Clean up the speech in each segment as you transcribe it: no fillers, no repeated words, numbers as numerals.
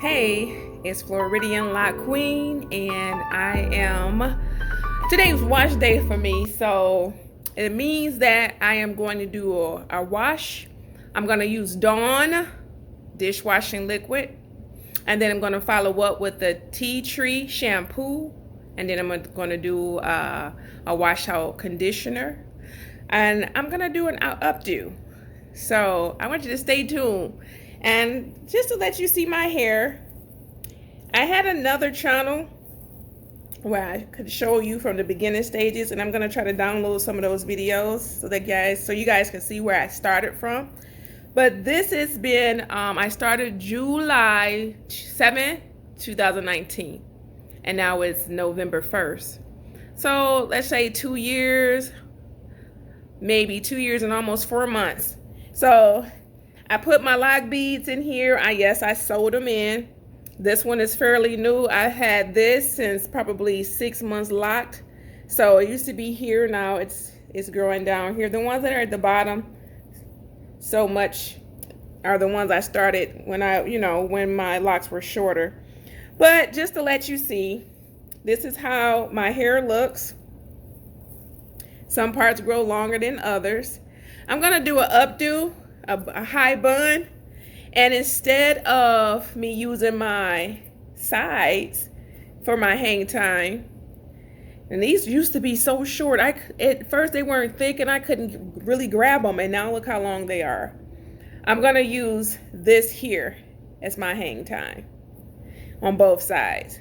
Hey, it's Floridian Lock Queen, and today's wash day for me, so it means that I am going to do a wash. I'm going to use Dawn dishwashing liquid, and then I'm going to follow up with the tea tree shampoo, and then I'm going to do a wash out conditioner, and I'm going to do an updo. So I want you to stay tuned. And just to let you see my hair, I had another channel where I could show you from the beginning stages, and I'm gonna try to download some of those videos so you guys can see where I started from. But this has been, I started July 7th, 2019, and now it's November 1st. So let's say 2 years, maybe 2 years and almost 4 months. So I put my lock beads in here. Yes, I sewed them in. This one is fairly new. I had this since probably 6 months locked. So it used to be here. Now it's growing down here. The ones that are at the bottom so much are the ones I started when when my locks were shorter. But just to let you see, this is how my hair looks. Some parts grow longer than others. I'm gonna do an updo, a high bun, and instead of me using my sides for my hang time, and these used to be so short, at first they weren't thick and I couldn't really grab them, and now look how long they are. I'm gonna use this here as my hang time on both sides.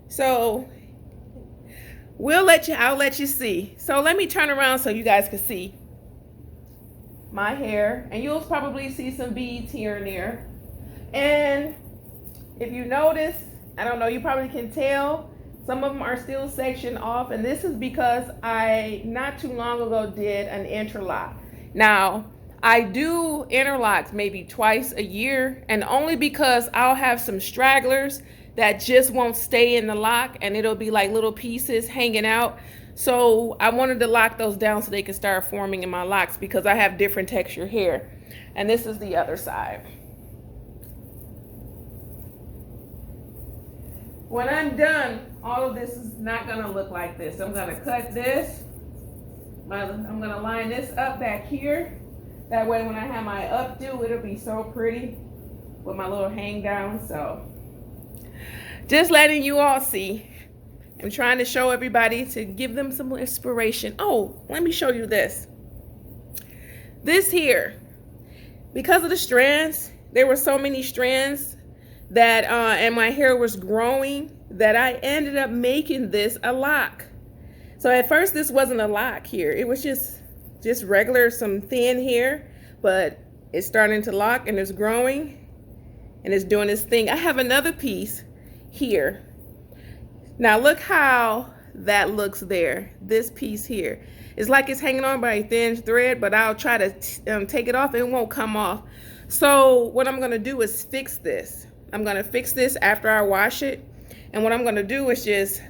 So I'll let you see. So let me turn around so you guys can see my hair, and you'll probably see some beads here and there. And if you notice, I don't know, you probably can tell some of them are still sectioned off, and this is because I not too long ago did an interlock. Now I do interlocks maybe twice a year, and only because I'll have some stragglers that just won't stay in the lock, and it'll be like little pieces hanging out. So I wanted to lock those down so they can start forming in my locks, because I have different texture hair. And this is the other side. When I'm done, all of this is not gonna look like this. I'm gonna cut this. I'm gonna line this up back here. That way when I have my updo, it'll be so pretty with my little hang down. So just letting you all see. I'm trying to show everybody to give them some inspiration. Oh, let me show you this. This here, because of the strands, there were so many strands that, and my hair was growing, that I ended up making this a lock. So at first this wasn't a lock here. It was just regular, some thin hair, but it's starting to lock and it's growing and it's doing its thing. I have another piece here. Now look how that looks there. This piece here. It's like it's hanging on by a thin thread, but I'll try to take it off. It won't come off. So what I'm gonna do is fix this. I'm gonna fix this after I wash it. And what I'm gonna do is just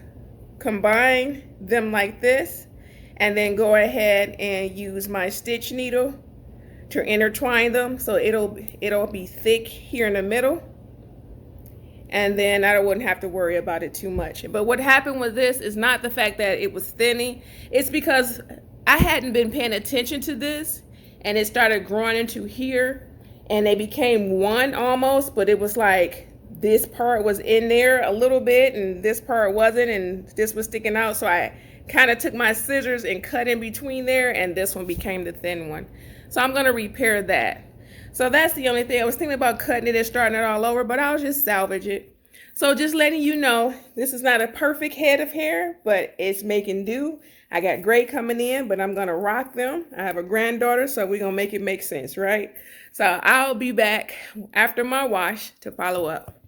combine them like this, and then go ahead and use my stitch needle to intertwine them so it'll be thick here in the middle. And then I wouldn't have to worry about it too much. But what happened with this is not the fact that it was thinning. It's because I hadn't been paying attention to this, and it started growing into here, and they became one almost, but it was like this part was in there a little bit and this part wasn't, and this was sticking out. So I kind of took my scissors and cut in between there, and this one became the thin one. So I'm gonna repair that. So that's the only thing. I was thinking about cutting it and starting it all over, but I'll just salvage it. So just letting you know, this is not a perfect head of hair, but it's making do. I got gray coming in, but I'm gonna rock them. I have a granddaughter, so we're gonna make it make sense, right? So I'll be back after my wash to follow up.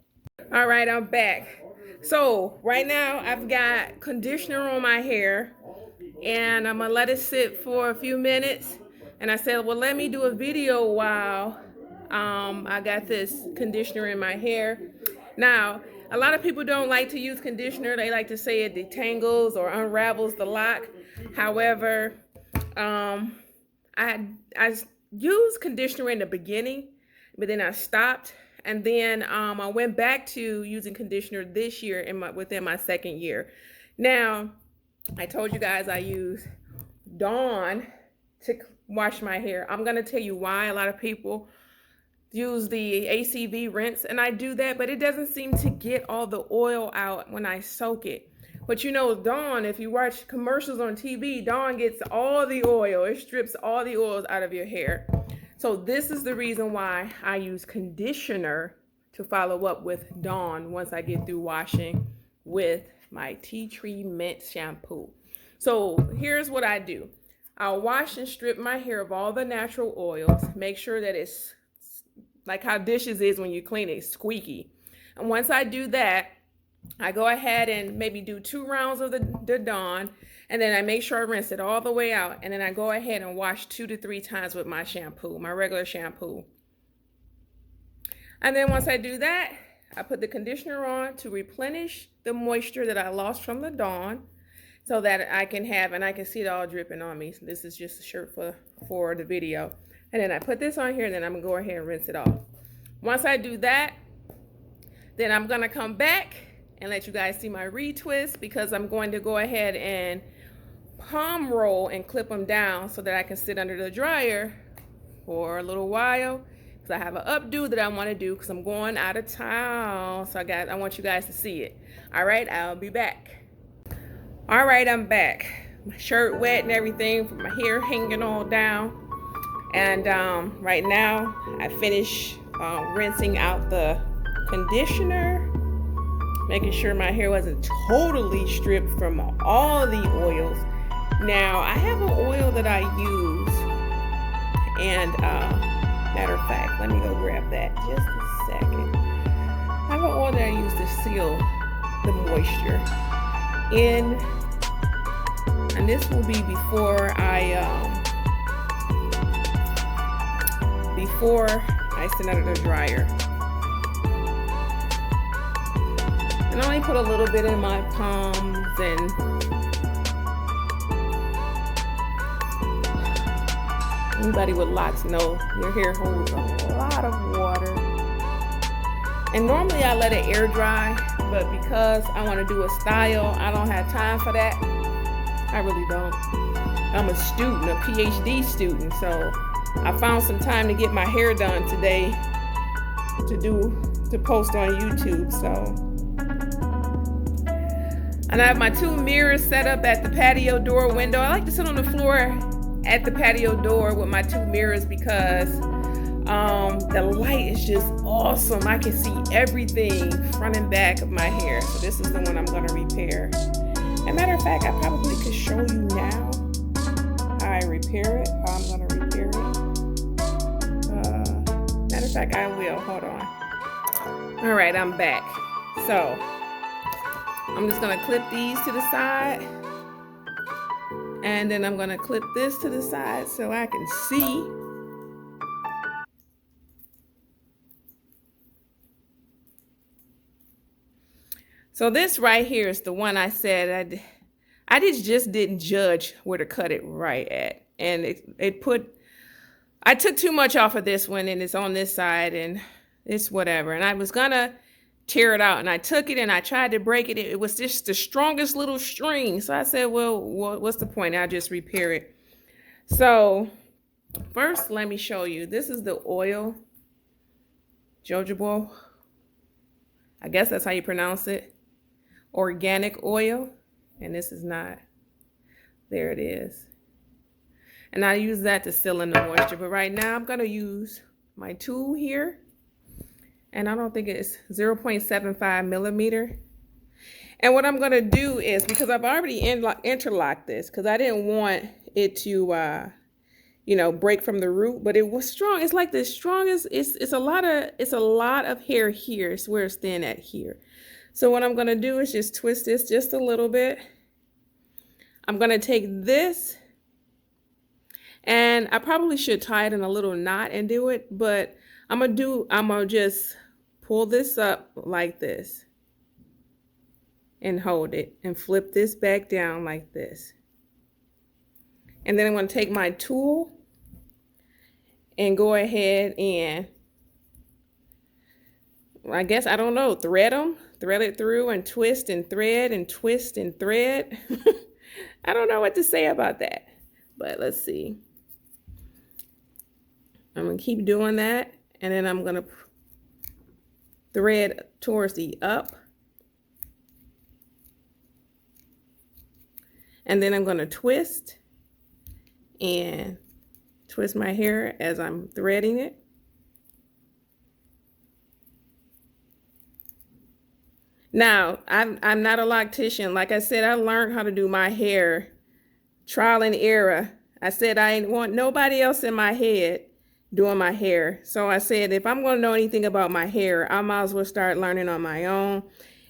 All right, I'm back. So right now I've got conditioner on my hair, and I'm gonna let it sit for a few minutes. And I said, well, let me do a video while I got this conditioner in my hair. Now, a lot of people don't like to use conditioner. They like to say it detangles or unravels the lock. However, I used conditioner in the beginning, but then I stopped And then I went back to using conditioner this year within my second year. Now, I told you guys I use Dawn to wash my hair. I'm gonna tell you why a lot of people use the ACV rinse, and I do that, but it doesn't seem to get all the oil out when I soak it. But you know, Dawn, if you watch commercials on TV, Dawn gets all the oil. It strips all the oils out of your hair. So this is the reason why I use conditioner to follow up with Dawn once I get through washing with my tea tree mint shampoo. So here's what I do. I'll wash and strip my hair of all the natural oils, make sure that it's like how dishes is when you clean it, squeaky. And once I do that, I go ahead and maybe do 2 rounds of the Dawn, and then I make sure I rinse it all the way out, and then I go ahead and wash 2 to 3 times with my shampoo, my regular shampoo. And then once I do that, I put the conditioner on to replenish the moisture that I lost from the Dawn, so that I can have, and I can see it all dripping on me. So this is just a shirt for the video. And then I put this on here, and then I'm gonna go ahead and rinse it off. Once I do that, then I'm gonna come back and let you guys see my retwist, because I'm going to go ahead and palm roll and clip them down so that I can sit under the dryer for a little while, because I have an updo that I want to do because I'm going out of town. So I want you guys to see it. All right, I'll be back. All right, I'm back. My shirt wet and everything, my hair hanging all down. And right now I finished rinsing out the conditioner, making sure my hair wasn't totally stripped from all the oils. Now I have an oil that I use, and matter of fact, let me go grab that just a second. I have an oil that I use to seal the moisture in, and this will be before I send under the dryer. And I only put a little bit in my palms, and anybody with locks know your hair holds a lot of water. And normally I let it air dry, but because I want to do a style, I don't have time for that. I really don't. I'm a student, a PhD student, so I found some time to get my hair done today to post on YouTube. So, and I have my 2 mirrors set up at the patio door window. I like to sit on the floor at the patio door with my 2 mirrors because the light is just awesome. I can see everything front and back of my hair. So this is the one I'm going to repair. As a matter of fact, I probably could show you now how I repair it, how I'm going to repair it. Matter of fact, I will. Hold on. All right, I'm back. So I'm just going to clip these to the side, and then I'm going to clip this to the side so I can see. So this right here is the one I said I just didn't judge where to cut it right at, and I took too much off of this one, and it's on this side, and it's whatever. And I was gonna tear it out, and I took it and I tried to break it. It was just the strongest little string. So I said, well, what's the point? I'll just repair it. So first, let me show you. This is the oil, jojoba. I guess that's how you pronounce it. Organic oil. And this is not. There it is. And I use that to seal in the moisture. But right now I'm going to use my tool here. And I don't think it's 0.75 millimeter. And what I'm going to do is, because I've already interlocked this, because I didn't want it to, break from the root, but it was strong. It's like the strongest. It's a lot of hair here. It's where it's thin at here. So what I'm going to do is just twist this just a little bit. I'm going to take this, and I probably should tie it in a little knot and do it, but I'm going to just pull this up like this and hold it and flip this back down like this. And then I'm going to take my tool and go ahead and I guess, I don't know, thread them, thread it through and twist and thread and twist and thread. I don't know what to say about that, but let's see. I'm gonna keep doing that, and then I'm gonna thread towards the up, and then I'm gonna twist and twist my hair as I'm threading it. Now, I'm not a loctician. Like I said, I learned how to do my hair trial and error. I said I didn't want nobody else in my head doing my hair. So I said, if I'm going to know anything about my hair, I might as well start learning on my own.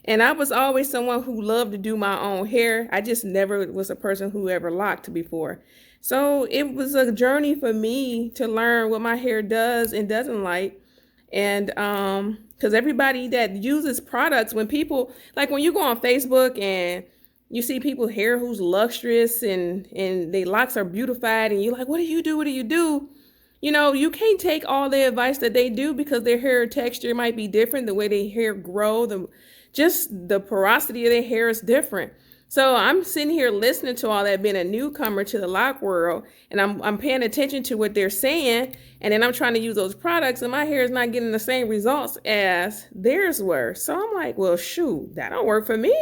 And I was always someone who loved to do my own hair. I just never was a person who ever locked before. So it was a journey for me to learn what my hair does and doesn't like. And because everybody that uses products, when people, like when you go on Facebook and you see people hair who's lustrous and their locks are beautified, and you're like, what do you do? What do you do? You know, you can't take all the advice that they do, because their hair texture might be different. The way their hair grow, just the porosity of their hair is different. So I'm sitting here listening to all that, being a newcomer to the lock world, and I'm paying attention to what they're saying, and then I'm trying to use those products, and my hair is not getting the same results as theirs were. So I'm like, well, shoot, that don't work for me.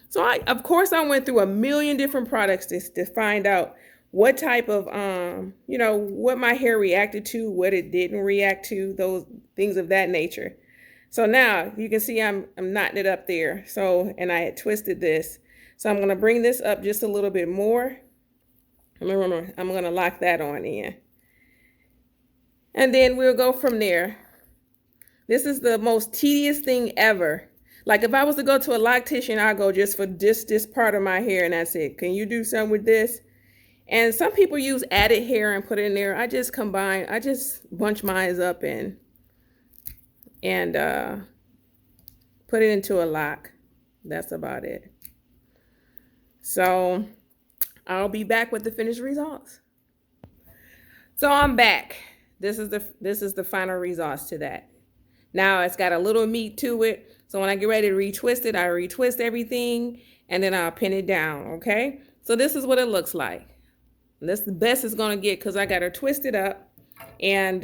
So of course, I went through a million different products to find out what type of, you know, what my hair reacted to, what it didn't react to, those things of that nature. So now you can see I'm knotting it up there. So, and I had twisted this. So I'm going to bring this up just a little bit more. Remember, I'm going to lock that on in. And then we'll go from there. This is the most tedious thing ever. Like if I was to go to a loctician, I'll go just for this part of my hair, and that's it. Can you do something with this? And some people use added hair and put it in there. I just bunch mine up and put it into a lock. That's about it. So I'll be back with the finished results. So I'm back. This is the final results to that. Now it's got a little meat to it. So when I get ready to retwist it, I retwist everything and then I'll pin it down, okay? So this is what it looks like. And that's the best it's gonna get, because I got her twisted up and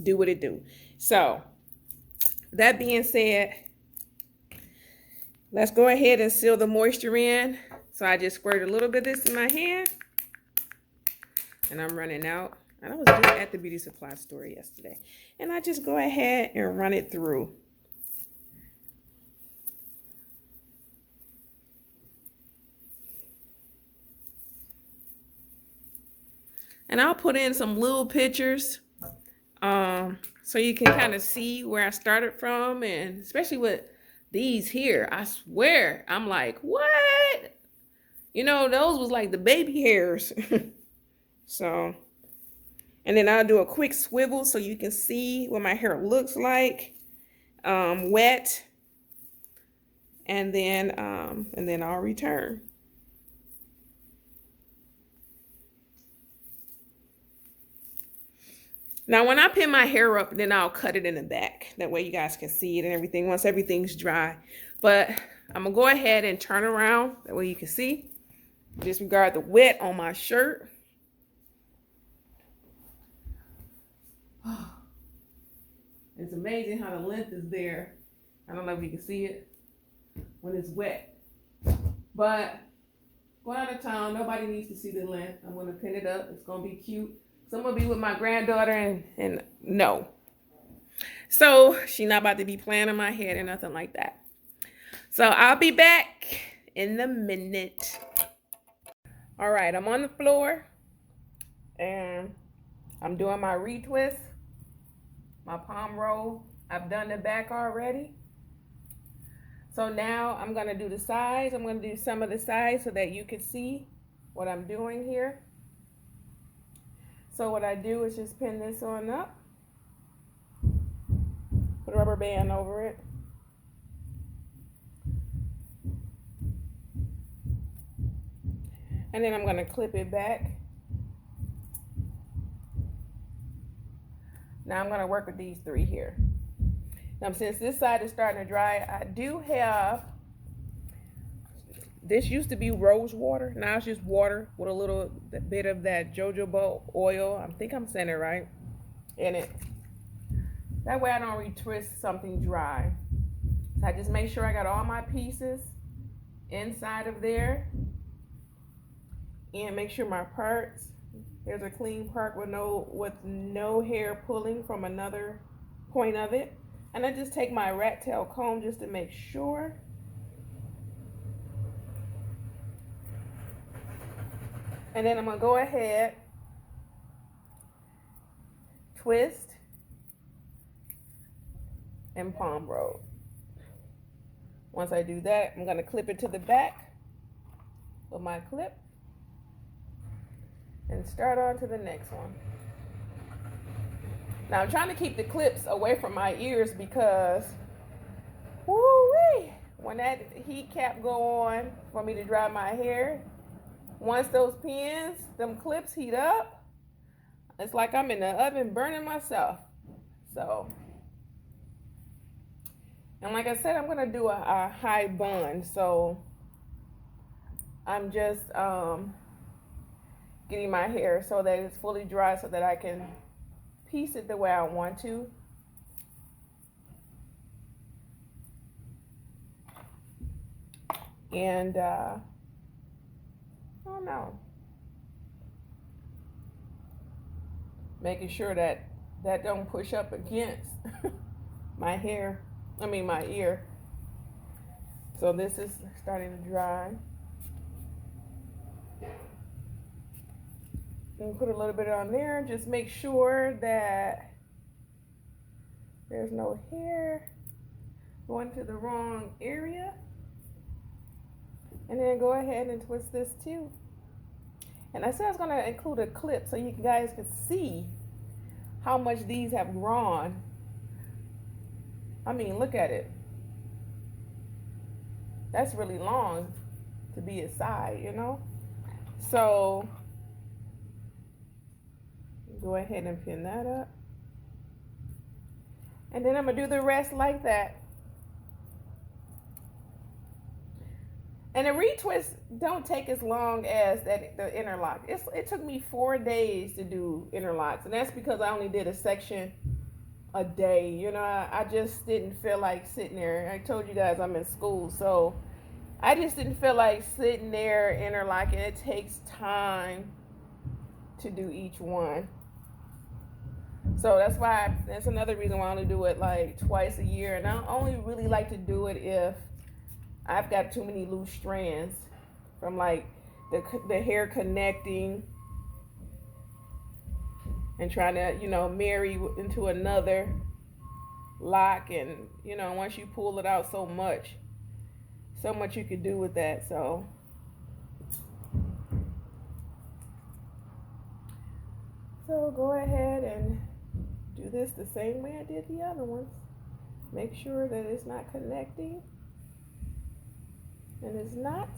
do what it do. So that being said, let's go ahead and seal the moisture in. So I just squirted a little bit of this in my hand, and I'm running out. And I was just at the beauty supply store yesterday, and I just go ahead and run it through. And I'll put in some little pictures so you can kind of see where I started from, and especially with these here, I swear, I'm like, what? You know, those was like the baby hairs. So, and then I'll do a quick swivel so you can see what my hair looks like, wet, and then I'll return. Now, when I pin my hair up, then I'll cut it in the back. That way you guys can see it and everything once everything's dry. But I'm going to go ahead and turn around. That way you can see. Disregard the wet on my shirt. It's amazing how the length is there. I don't know if you can see it when it's wet. But going out of town, nobody needs to see the length. I'm going to pin it up. It's going to be cute. So I'm going to be with my granddaughter and no. So she's not about to be playing on my head or nothing like that. So I'll be back in a minute. All right, I'm on the floor and I'm doing my retwist, my palm roll. I've done the back already. So now I'm going to do the sides. I'm going to do some of the sides so that you can see what I'm doing here. So what I do is just pin this on up, put a rubber band over it. And then I'm going to clip it back. Now I'm going to work with these three here. Now, since this side is starting to dry, I do have, this used to be rose water. Now it's just water with a little bit of that jojoba oil. I think I'm saying it right. In it. That way I don't retwist something dry. So I just make sure I got all my pieces inside of there. And make sure my parts, there's a clean part with no hair pulling from another point of it. And I just take my rat tail comb just to make sure. And then I'm gonna go ahead, twist, and palm roll. Once I do that, I'm gonna clip it to the back with my clip and start on to the next one. Now I'm trying to keep the clips away from my ears because, woo-wee, when that heat cap go on for me to dry my hair, once those pins, them clips heat up, it's like I'm in the oven burning myself. So, and like I said, I'm gonna do a high bun. So I'm just getting my hair so that it's fully dry so that I can piece it the way I want to. And I don't know, making sure that that don't push up against my hair, my ear. So this is starting to dry. And put a little bit on there. Just make sure that there's no hair going to the wrong area. And then go ahead and twist this too. And I said I was going to include a clip so you guys could see how much these have grown. I mean, look at it. That's really long to be a side, you know? So go ahead and pin that up. And then I'm going to do the rest like that. And the retwist don't take as long as the interlock. It took me 4 days to do interlocks, and that's because I only did a section a day. You know, I just didn't feel like sitting there. I told you guys I'm in school, so I just didn't feel like sitting there interlocking. It takes time to do each one. So that's another reason why I only do it like twice a year. And I only really like to do it if I've got too many loose strands from like the hair connecting and trying to, marry into another lock. And, once you pull it out so much you could do with that. So go ahead and do this the same way I did the other ones. Make sure that it's not connecting. And it's not.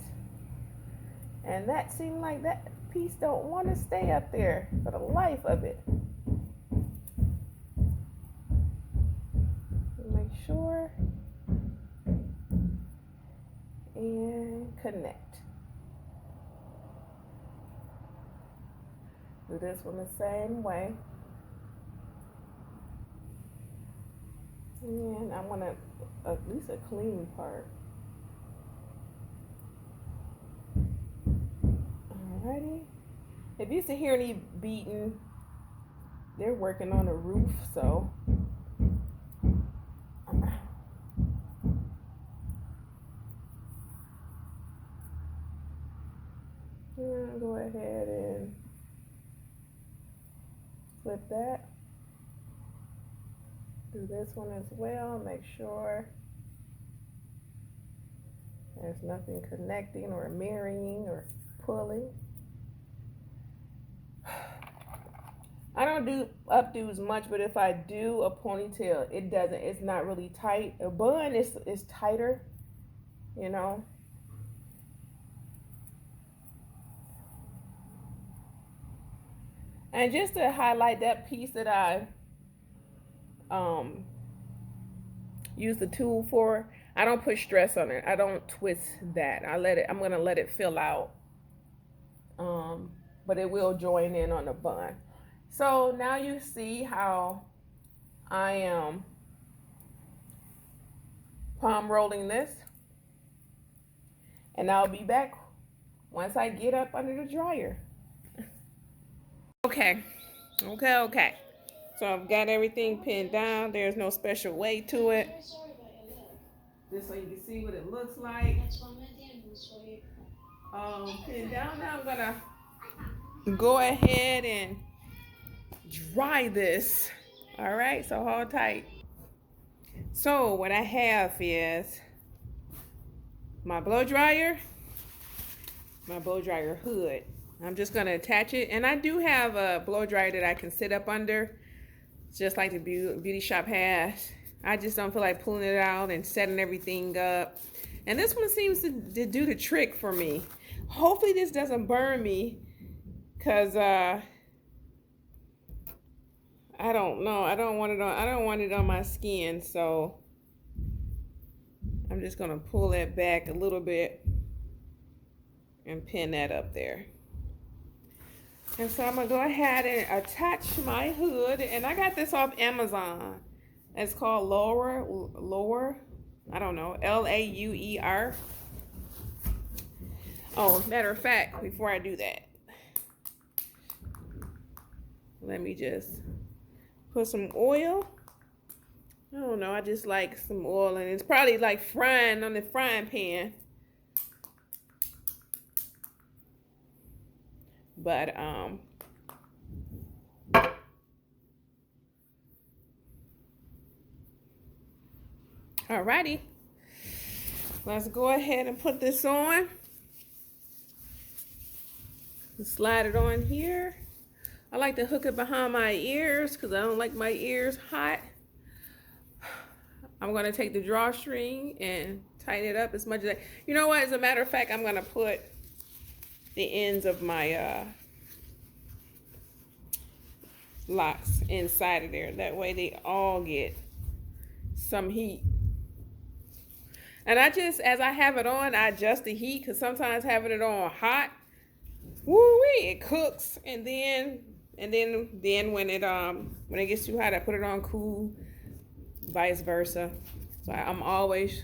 And that seemed like that piece don't want to stay up there for the life of it. Make sure and connect. Do this one the same way. And I want at least a clean part. Alrighty. If you used to hear any beating, they're working on a roof, so go ahead and flip that. Do this one as well. Make sure there's nothing connecting or marrying or pulling. I don't do updos much, but if I do a ponytail, it's not really tight. A bun is tighter, And just to highlight that piece that I use the tool for. I don't put stress on it. I don't twist that. I'm gonna let it fill out. But it will join in on the bun. So now you see how I am palm rolling this. And I'll be back once I get up under the dryer. Okay. So I've got everything pinned down. There's no special way to it. Just so you can see what it looks like. Pinned down. Now I'm gonna go ahead and dry this. All right, so hold tight. So what I have is my blow dryer hood. I'm just gonna attach it, and I do have a blow dryer that I can sit up under, just like the beauty shop has. I just don't feel like pulling it out and setting everything up, and this one seems to do the trick for me. Hopefully this doesn't burn me, because I don't know, I don't want it on my skin, so I'm just gonna pull it back a little bit and pin that up there. And so I'm gonna go ahead and attach my hood, and I got this off Amazon. It's called Lauer, I don't know, Lauer. Oh, matter of fact, before I do that, let me just put some oil. I don't know, I just like some oil, and it's probably like frying on the frying pan. But alrighty, let's go ahead and put this on. Slide it on here. I like to hook it behind my ears because I don't like my ears hot. I'm gonna take the drawstring and tighten it up as much as you know what, as a matter of fact, I'm gonna put the ends of my locks inside of there. That way they all get some heat. And I just, as I have it on, I adjust the heat, because sometimes having it on hot, woo-wee, it cooks, and then when it gets too hot, I put it on cool, vice versa. So I'm always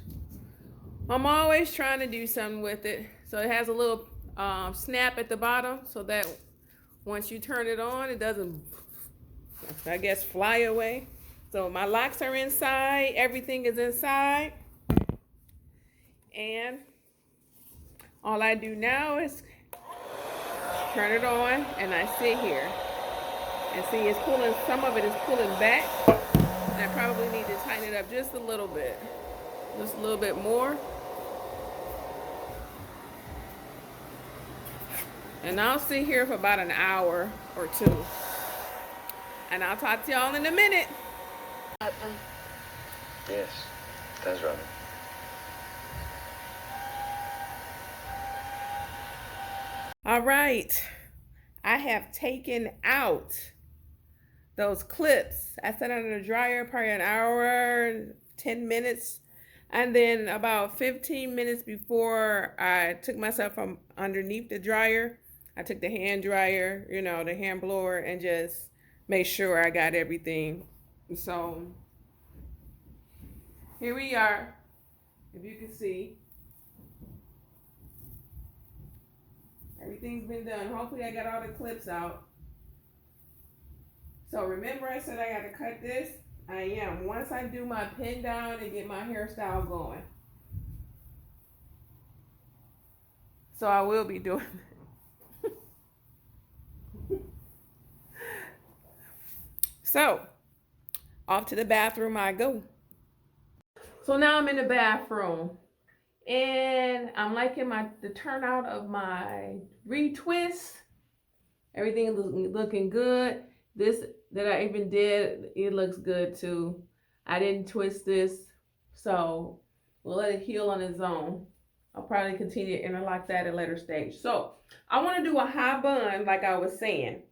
trying to do something with it. So it has a little snap at the bottom, so that once you turn it on, it doesn't, I guess, fly away. So my locks are inside, everything is inside, and all I do now is turn it on, and I sit here and see it's pulling, some of it is pulling back, and I probably need to tighten it up just a little bit more. And I'll sit here for about an hour or two, and I'll talk to y'all in a minute. Yes, that's right. All right, I have taken out those clips. I set under the dryer probably an hour, 10 minutes. And then about 15 minutes before I took myself from underneath the dryer, I took the hand dryer, you know, the hand blower, and just made sure I got everything. So here we are, if you can see. Everything's been done. Hopefully I got all the clips out. So remember I said I got to cut this? I am. Once I do my pin down and get my hairstyle going. So I will be doing that. So, off to the bathroom I go. So now I'm in the bathroom. And I'm liking the turnout of my retwist. Everything is looking good. This that I even did, it looks good too. I didn't twist this, so we'll let it heal on its own. I'll probably continue to interlock that at a later stage. So I want to do a high bun, like I was saying.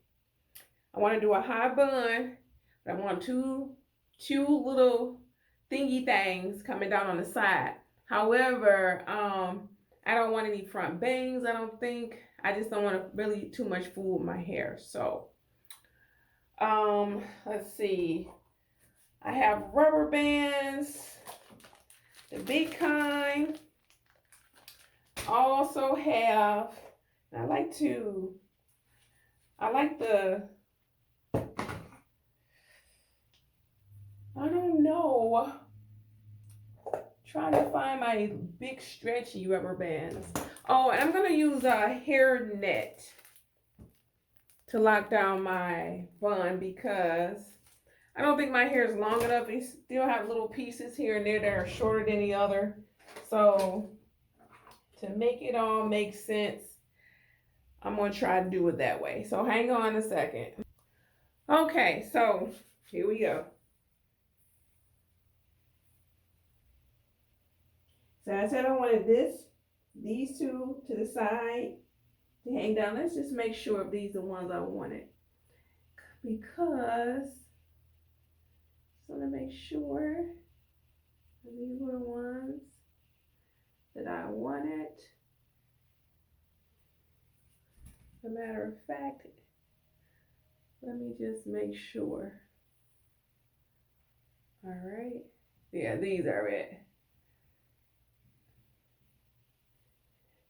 I want to do a high bun, but I want two little thingy things coming down on the side. However, I don't want any front bangs, I don't think. I just don't want to really too much fool with my hair. So, let's see. I have rubber bands, the big kind. I also have, I like the, I don't know, trying to find my big stretchy rubber bands. Oh, and I'm going to use a hair net to lock down my bun because I don't think my hair is long enough. I still have little pieces here and there that are shorter than the other. So to make it all make sense, I'm going to try to do it that way. So hang on a second. Okay, so here we go. So I said I wanted these two to the side to hang down. Let's just make sure if these are the ones I wanted. Because I want to make sure these were the ones that I wanted. As a matter of fact, let me just make sure. All right. Yeah, these are it.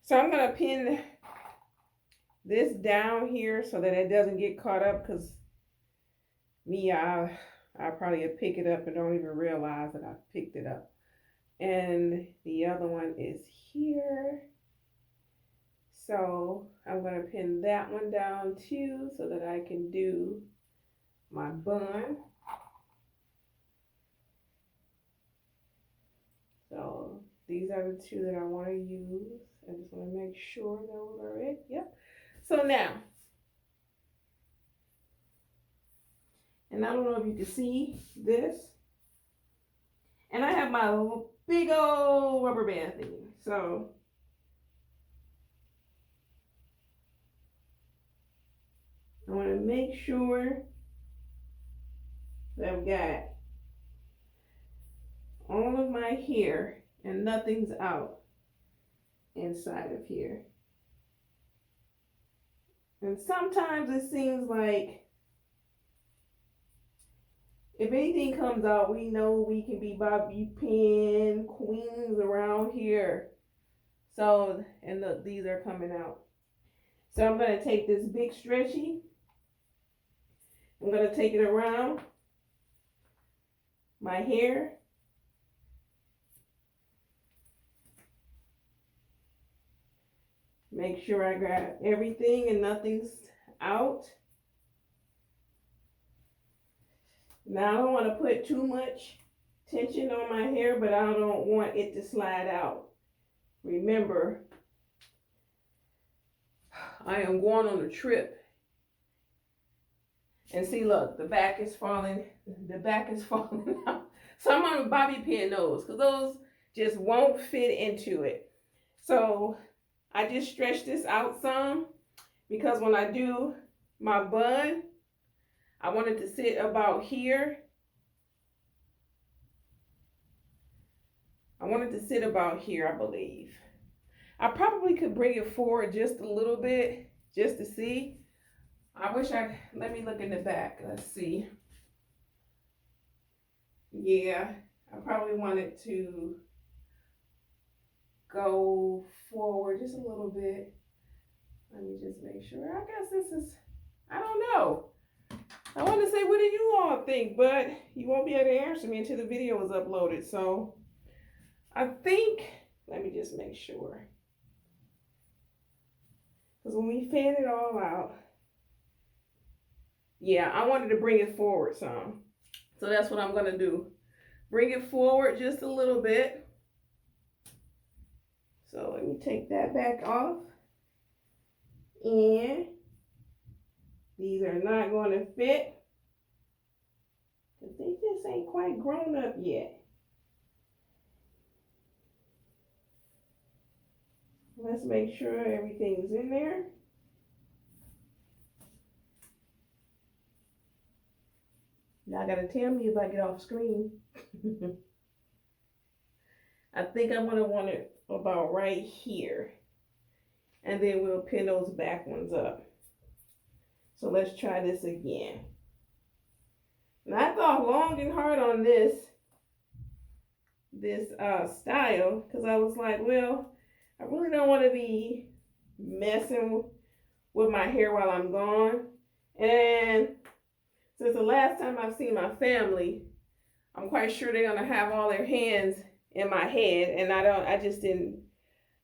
So I'm going to pin this down here so that it doesn't get caught up, because I probably pick it up and don't even realize that I picked it up. And the other one is here. So I'm going to pin that one down too so that I can do my bun. So these are the two that I want to use. I just want to make sure those are it. Yep. So now, and I don't know if you can see this, and I have my big old rubber band thing. So I want to make sure that I've got all of my hair and nothing's out inside of here. And sometimes it seems like if anything comes out, we know we can be bobby pin queens around here. So, and look, these are coming out. So I'm going to take this big stretchy. I'm going to take it around my hair. Make sure I got everything and nothing's out. Now I don't want to put too much tension on my hair, but I don't want it to slide out. Remember, I am going on a trip. And see, look, the back is falling. The back is falling out. So I'm on a bobby pin those, because those just won't fit into it. So I just stretch this out some, because when I do my bun, I want it to sit about here. I want it to sit about here, I believe. I probably could bring it forward just a little bit, just to see. Let me look in the back. Let's see. Yeah, I probably want it to go forward just a little bit. Let me just make sure. I guess this is, I don't know. I want to say, what do you all think? But you won't be able to answer me until the video is uploaded. So I think, let me just make sure. Because when we fan it all out, yeah, I wanted to bring it forward some. So that's what I'm going to do. Bring it forward just a little bit. So let me take that back off. And these are not going to fit, because they just ain't quite grown up yet. Let's make sure everything's in there. Y'all gotta tell me if I get off screen. I think I'm gonna want it about right here. And then we'll pin those back ones up. So let's try this again. And I thought long and hard on this style, because I was like, well, I really don't want to be messing with my hair while I'm gone. And since the last time I've seen my family, I'm quite sure they're gonna have all their hands in my head, and I just didn't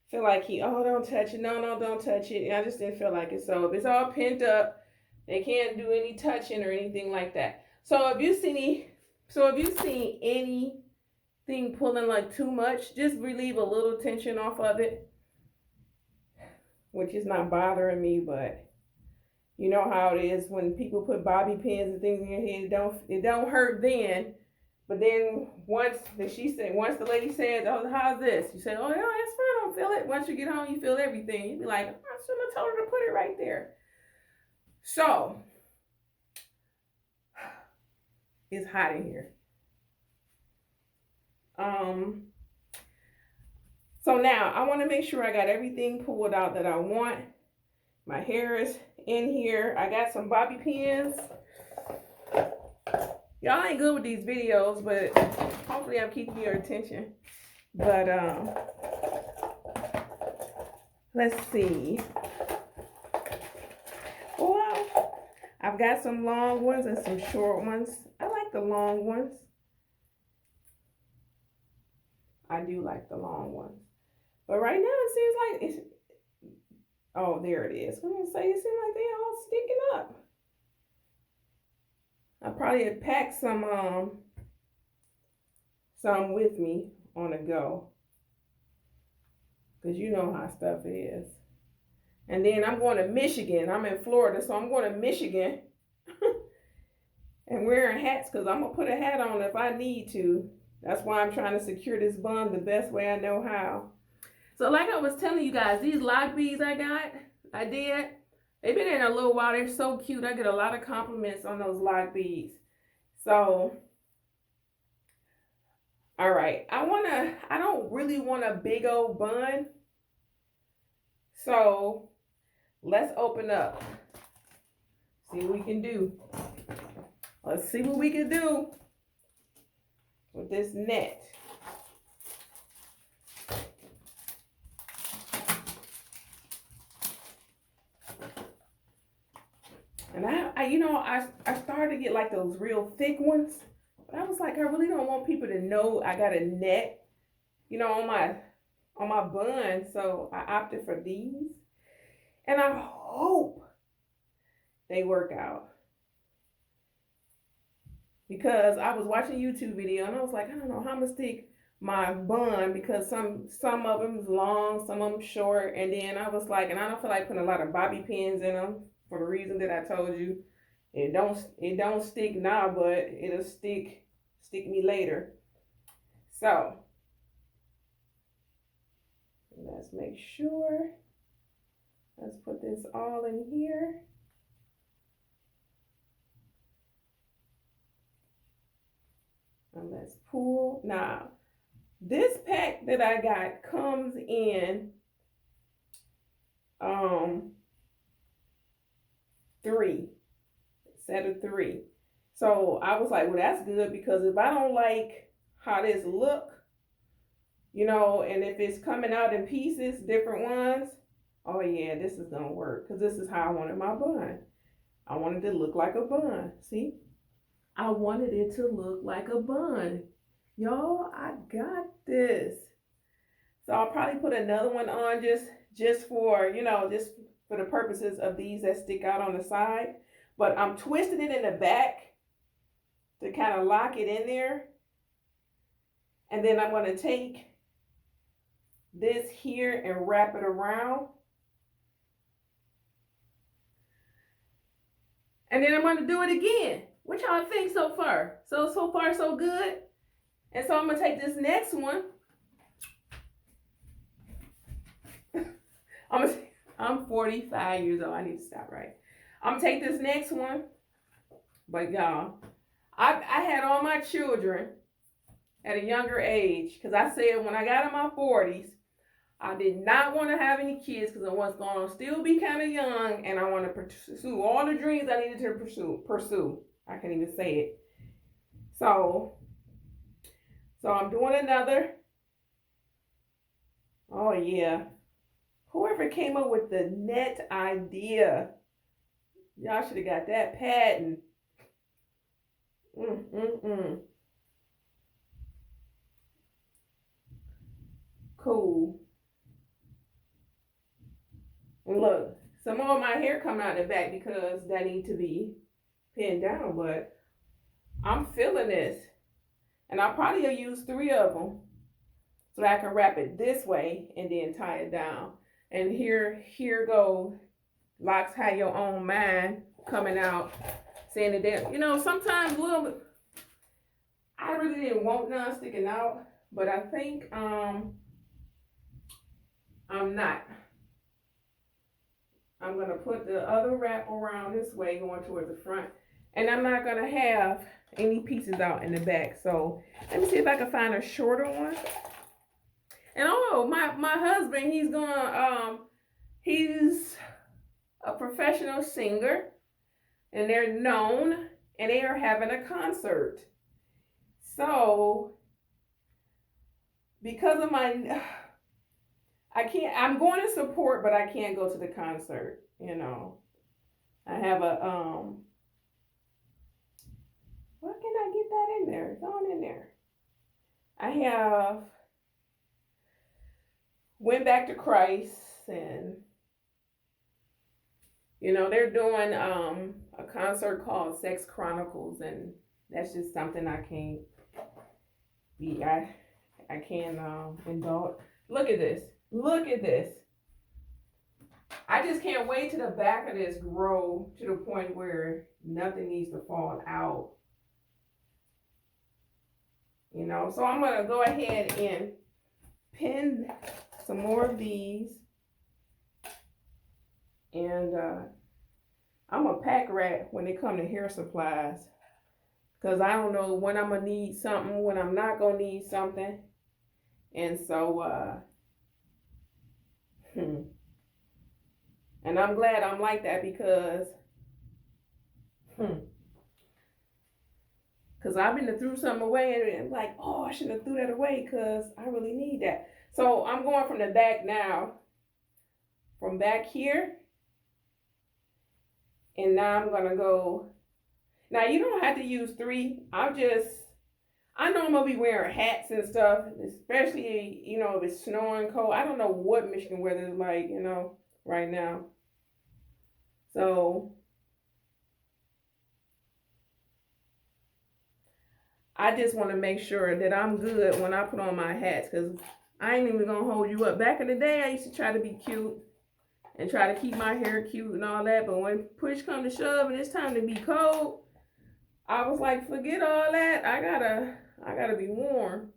feel like don't touch it, no, don't touch it. And I just didn't feel like it. So if it's all pent up, they can't do any touching or anything like that. So if you see anything pulling like too much, just relieve a little tension off of it, which is not bothering me, but you know how it is when people put bobby pins and things in your head. It don't hurt then, but then once the lady says, "Oh, how's this?" You say, "Oh, yeah, it's fine. I don't feel it." Once you get home, you feel everything. You be like, "I shouldn't have told her to put it right there." So it's hot in here. So now I want to make sure I got everything pulled out that I want. My hair is in here. I got some bobby pins. Y'all ain't good with these videos, but hopefully I'm keeping your attention. But let's see. Well, I've got some long ones and some short ones. I like the long ones. I do like the long ones. But right now it seems like it's, oh, there it is. I'm gonna say it seems like they all sticking up. I probably had packed some with me on the go, because you know how stuff is. And then I'm going to Michigan. I'm in Florida, so I'm going to Michigan and wearing hats, because I'm gonna put a hat on if I need to. That's why I'm trying to secure this bun the best way I know how. So like I was telling you guys, these Loc'd beads they've been in a little while. They're so cute. I get a lot of compliments on those Loc'd beads. So, all right, I don't really want a big old bun. So let's open up. See what we can do. Let's see what we can do with this net. And I started to get like those real thick ones. But I was like, I really don't want people to know I got a net, on my bun. So I opted for these. And I hope they work out. Because I was watching a YouTube video and I was like, I don't know how I'm gonna stick my bun, because some of them is long, some of them short. And then I was like, and I don't feel like putting a lot of bobby pins in them for the reason that I told you. It don't stick now, but it'll stick me later. So let's make sure. Let's put this all in here. And let's pull. Now, this pack that I got comes in 3, set of 3. So I was like, well, that's good, because if I don't like how this look, and if it's coming out in pieces, different ones, oh yeah, this is gonna work, because this is how I wanted my bun. I wanted it to look like a bun. See? I wanted it to look like a bun. Y'all, I got this. So I'll probably put another one on just for, just for the purposes of these that stick out on the side. But I'm twisting it in the back to kind of lock it in there. And then I'm going to take this here and wrap it around. And then I'm going to do it again. What y'all think so far? So far, so good. And so I'm going to take this next one. I'm 45 years old. I need to stop, right? I'm going to take this next one. But y'all, I had all my children at a younger age. Because I said when I got in my 40s, I did not want to have any kids because I was going to still be kind of young and I want to pursue all the dreams I needed to pursue. I can't even say it. So I'm doing another. Oh yeah. Whoever came up with the net idea, y'all should have got that patent. Cool. And look, some more of my hair coming out the back because that need to be pinned down, but I'm feeling this. And I'll probably use 3 of them so that I can wrap it this way and then tie it down. And here go Loc's Have Your Own Mind coming out, saying that they, sometimes I really didn't want none sticking out, but I think I'm not. I'm gonna put the other wrap around this way going towards the front, and I'm not gonna have any pieces out in the back. So let me see if I can find a shorter one. And my husband, he's a professional singer, and they're known, and they are having a concert. So because of I'm going to support, but I can't go to the concert, I have why can I get that in there? It's on in there. I have Went Back to Christ, and they're doing a concert called Sex Chronicles, and that's just something I can't be. I can't indulge. Look at this. Look at this. I just can't wait till the back of this grow to the point where nothing needs to fall out. So I'm going to go ahead and pin some more of these. And I'm a pack rat when it comes to hair supplies. Because I don't know when I'm going to need something, when I'm not going to need something. And so, and I'm glad I'm like that because I've been to threw something away and I'm like, oh, I shouldn't have threw that away because I really need that. So I'm going from the back now, from back here. And now I'm going to go. Now you don't have to use 3. I know I'm going to be wearing hats and stuff, especially, if it's snowing cold. I don't know what Michigan weather is like, right now. So I just want to make sure that I'm good when I put on my hats, because I ain't even going to hold you up. Back in the day, I used to try to be cute and try to keep my hair cute and all that. But when push comes to shove and it's time to be cold, I was like, forget all that. I gotta be warm.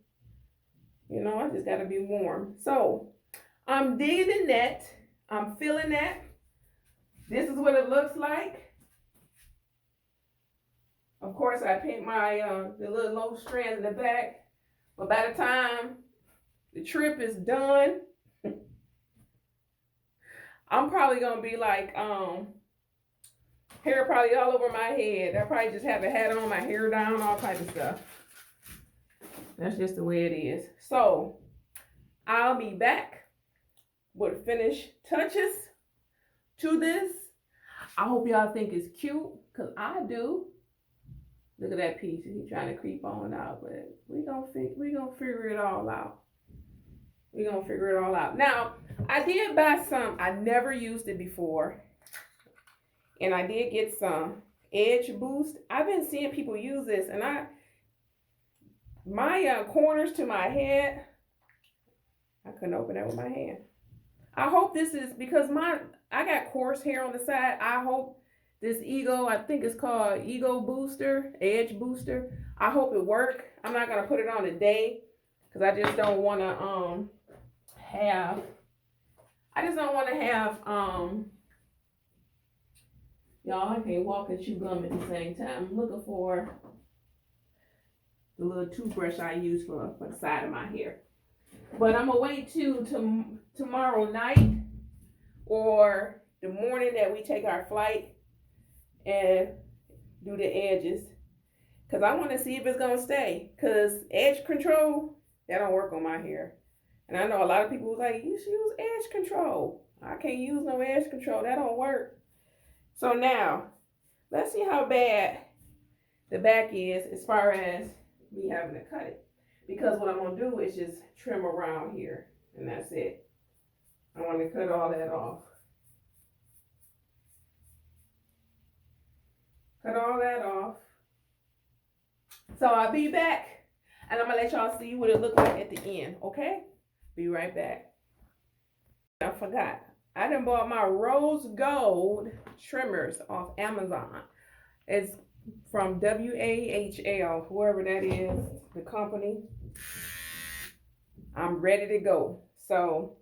I just gotta be warm. So I'm digging the net. I'm feeling that. This is what it looks like. Of course, I pinned my the little low strands in the back. But by the time the trip is done, I'm probably gonna be like hair probably all over my head. I probably just have a hat on, my hair down, all type of stuff. That's just the way it is. So I'll be back with finished touches to this. I hope y'all think it's cute, because I do. Look at that piece. He's trying to creep on out, but we gonna figure it all out. We're gonna figure it all out. Now, I did buy some. I never used it before. And I did get some edge boost. I've been seeing people use this, and my corners to my head, I couldn't open that with my hand. I hope this is, because I got coarse hair on the side. I hope this I think it's called Ego Booster, Edge Booster. I hope it works. I'm not gonna put it on today because I just don't want to have. Y'all, I can't walk and chew gum at the same time. I'm looking for the little toothbrush I use for the side of my hair. But I'm gonna wait till tomorrow night or the morning that we take our flight and do the edges. Cause I want to see if it's gonna stay. Cause edge control, that don't work on my hair. And I know a lot of people was like, you should use edge control. I can't use no edge control. That don't work. So now, let's see how bad the back is as far as me having to cut it. Because what I'm going to do is just trim around here. And that's it. I want to cut all that off. Cut all that off. So I'll be back. And I'm going to let y'all see what it looks like at the end. Okay? Be right back. I forgot. I done bought my rose gold trimmers off Amazon. It's from WAHL, whoever that is, the company. I'm ready to go. So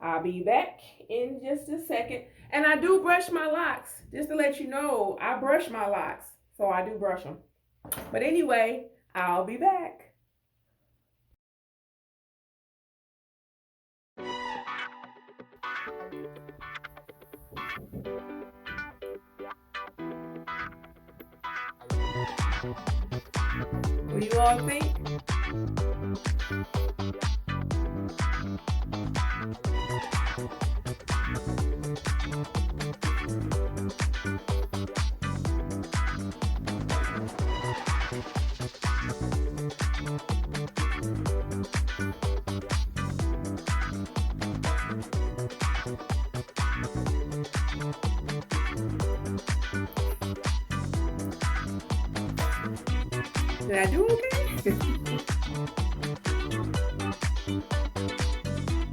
I'll be back in just a second. And I do brush my locks. Just to let you know, I brush my locks. So I do brush them. But anyway, I'll be back. What do you all think? Did I do okay?